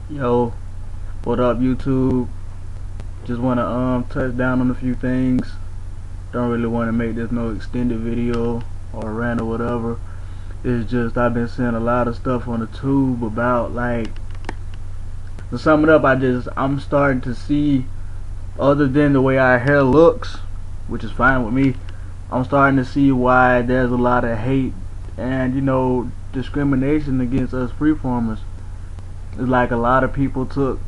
Yo, what up YouTube? Just wanna touch down on a few things. Don't really wanna make this no extended video or rant or whatever. It's just I've been seeing a lot of stuff on the tube about, like, to sum it up, I'm starting to see, other than the way our hair looks, which is fine with me, I'm starting to see why there's a lot of hate and discrimination against us freeformers. It's like a lot of people took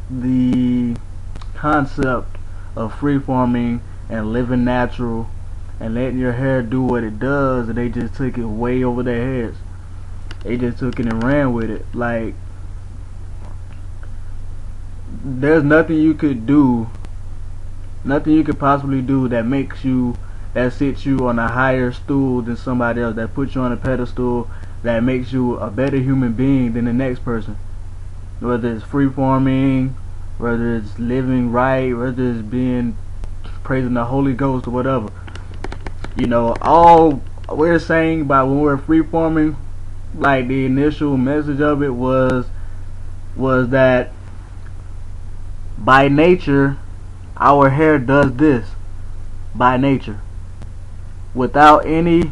the concept of freeforming and living natural and letting your hair do what it does, and they just took it way over their heads. They just took it and ran with it. Like, there's nothing you could do, nothing you could possibly do that sits you on a higher stool than somebody else, that puts you on a pedestal, that makes you a better human being than the next person. Whether it's freeforming, whether it's living right, whether it's being praising the Holy Ghost or whatever. All we're saying by when we're freeforming, like the initial message of it was that by nature our hair does this. By nature. Without any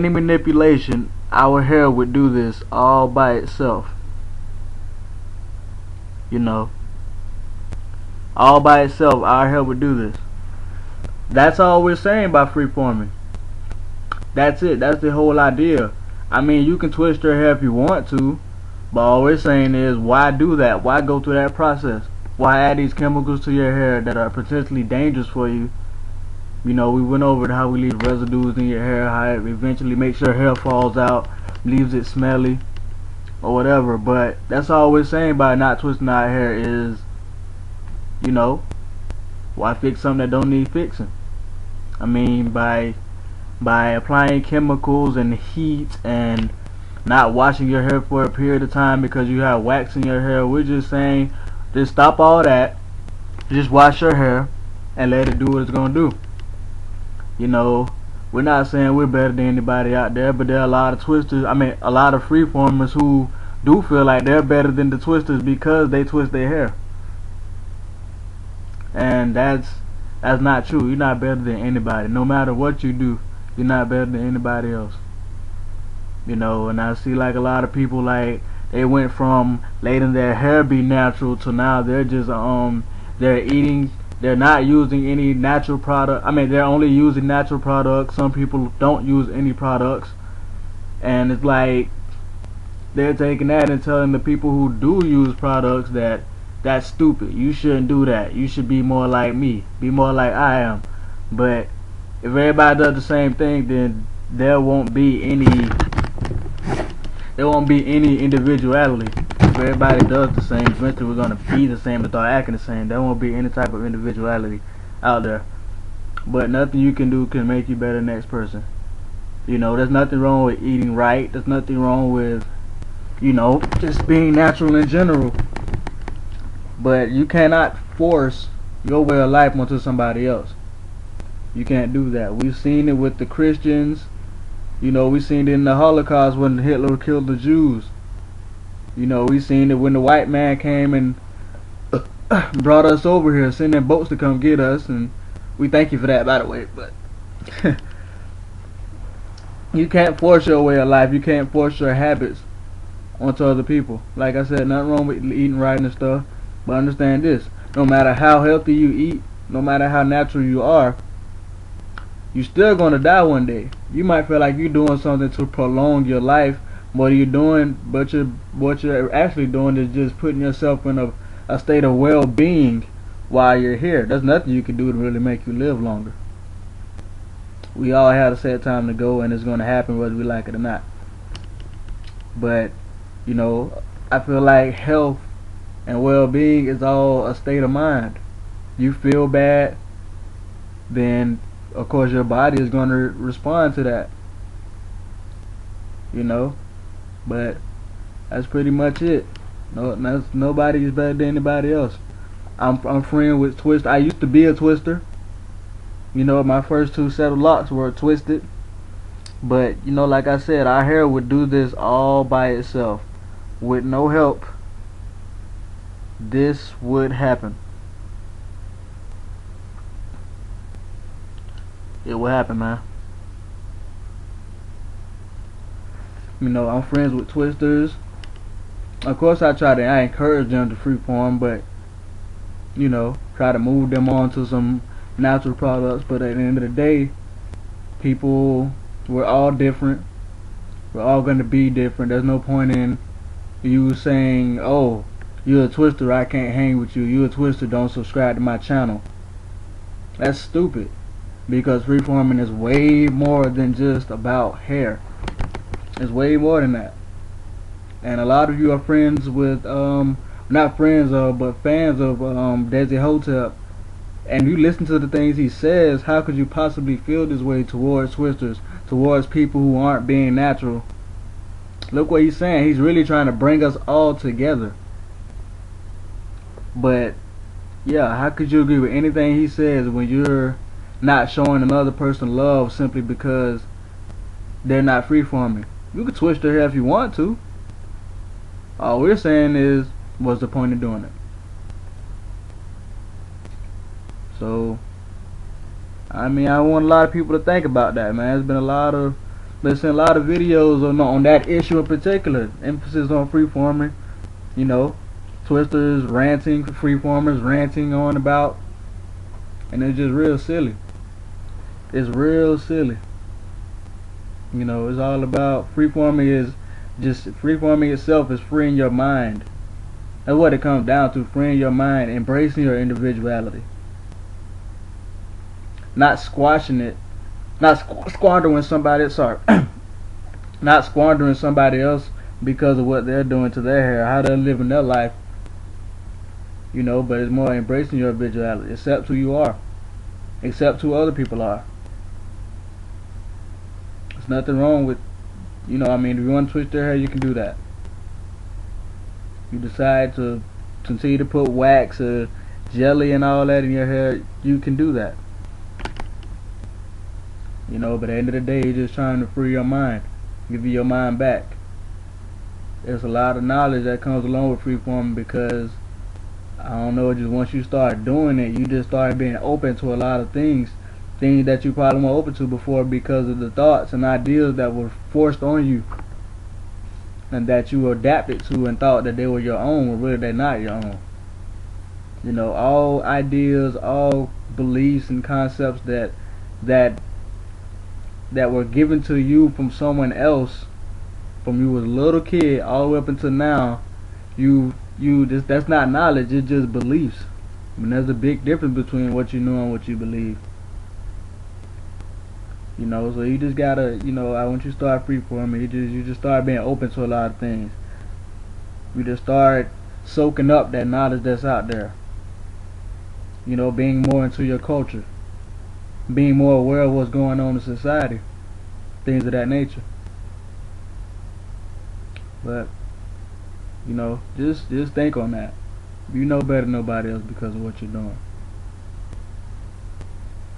manipulation, our hair would do this all by itself. All by itself, our hair would do this. That's all we're saying by freeforming. That's it. That's the whole idea. I mean, you can twist your hair if you want to, but all we're saying is, why do that? Why go through that process? Why add these chemicals to your hair that are potentially dangerous for you? We went over how we leave residues in your hair, how it eventually makes your hair falls out, leaves it smelly, or whatever. But that's all we're saying by not twisting our hair is, why fix something that don't need fixing? I mean, by applying chemicals and heat and not washing your hair for a period of time because you have wax in your hair, we're just saying, just stop all that, just wash your hair and let it do what it's gonna do. We're not saying we're better than anybody out there, but there are a lot of twisters, a lot of freeformers who do feel like they're better than the twisters because they twist their hair. And that's not true. You're not better than anybody. No matter what you do, you're not better than anybody else. And I see, like, a lot of people, like, they went from letting their hair be natural to now they're just they're not using any natural product. They're only using natural products. Some people don't use any products, and it's like they're taking that and telling the people who do use products that that's stupid. You shouldn't do that. You should be more like me. Be more like I am. But if everybody does the same thing, then there won't be any individuality. If everybody does the same, eventually we're gonna be the same and start acting the same. There won't be any type of individuality out there. But nothing you can do can make you better than the next person. There's nothing wrong with eating right. There's nothing wrong with, just being natural in general. But you cannot force your way of life onto somebody else. You can't do that. We've seen it with the Christians. We've seen it in the Holocaust when Hitler killed the Jews. We've seen it when the white man came and brought us over here, sending boats to come get us, and we thank you for that, by the way. But you can't force your way of life. You can't force your habits onto other people. Like I said, nothing wrong with eating right and stuff, but understand this: no matter how healthy you eat, no matter how natural you are, you're still gonna die one day. You might feel like you're doing something to prolong your life, what you're actually doing is just putting yourself in a state of well-being while you're here. There's nothing you can do to really make you live longer. We all have a set time to go, and it's gonna happen whether we like it or not. But I feel like health and well-being is all a state of mind. You feel bad, then of course your body is going to respond to that. But that's pretty much it. Nobody is better than anybody else. I'm friends with twist. I used to be a twister. My first 2 set of locks were twisted. But like I said, our hair would do this all by itself. with no help, this would happen. It will happen, man. You know, I'm friends with Twisters. Of course, I encourage them to freeform, but you know, try to move them on to some natural products. But at the end of the day, people, we're all different. We're all going to be different. There's no point in you saying, oh, you're a Twister, I can't hang with you. You're a Twister, don't subscribe to my channel. That's stupid. Because freeforming is way more than just about hair. It's way more than that. And a lot of you are friends with, not friends of, but fans of Desi Hotep. And you listen to the things he says, how could you possibly feel this way towards Twisters, towards people who aren't being natural? Look what he's saying. He's really trying to bring us all together. But yeah, how could you agree with anything he says when you're not showing another person love simply because they're not freeforming? You can twist their hair if you want to. All we're saying is, what's the point of doing it? So, I mean, I want a lot of people to think about that, man. There's been a lot of videos on that issue in particular. Emphasis on freeforming. You know, Twisters ranting, freeformers ranting on about, and it's just real silly. It's real silly. You know, it's all about freeforming itself is freeing your mind. That's what it comes down to, freeing your mind, embracing your individuality. Not squashing it, not squandering somebody not squandering somebody else because of what they're doing to their hair, how they're living their life. You know, but it's more embracing your individuality. Accept who you are. Accept who other people are. There's nothing wrong with, you know, I mean, if you want to twist their hair, you can do that. You decide to continue to put wax or jelly and all that in your hair, you can do that. You know, but at the end of the day, you're just trying to free your mind, give you your mind back. There's a lot of knowledge that comes along with freeforming because, I don't know, just once you start doing it, you just start being open to a lot of things that you probably weren't open to before because of the thoughts and ideas that were forced on you and that you adapted to and thought that they were your own, when really they're not your own. You know, all ideas, all beliefs and concepts that were given to you from someone else, from you as a little kid all the way up until now, that's not knowledge, it's just beliefs. I mean, there's a big difference between what you know and what you believe. You know, so you just gotta, you know, once you start freeforming, you just start being open to a lot of things. You just start soaking up that knowledge that's out there. You know, being more into your culture, being more aware of what's going on in society, things of that nature. But, you know, just think on that. You know better than nobody else because of what you're doing.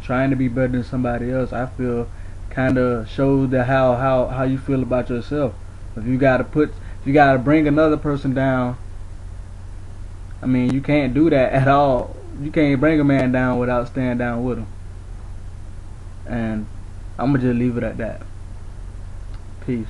Trying to be better than somebody else, I feel, kind of shows that how you feel about yourself. If you gotta bring another person down, I mean, you can't do that at all. You can't bring a man down without staying down with him. And I'm gonna just leave it at that. Peace.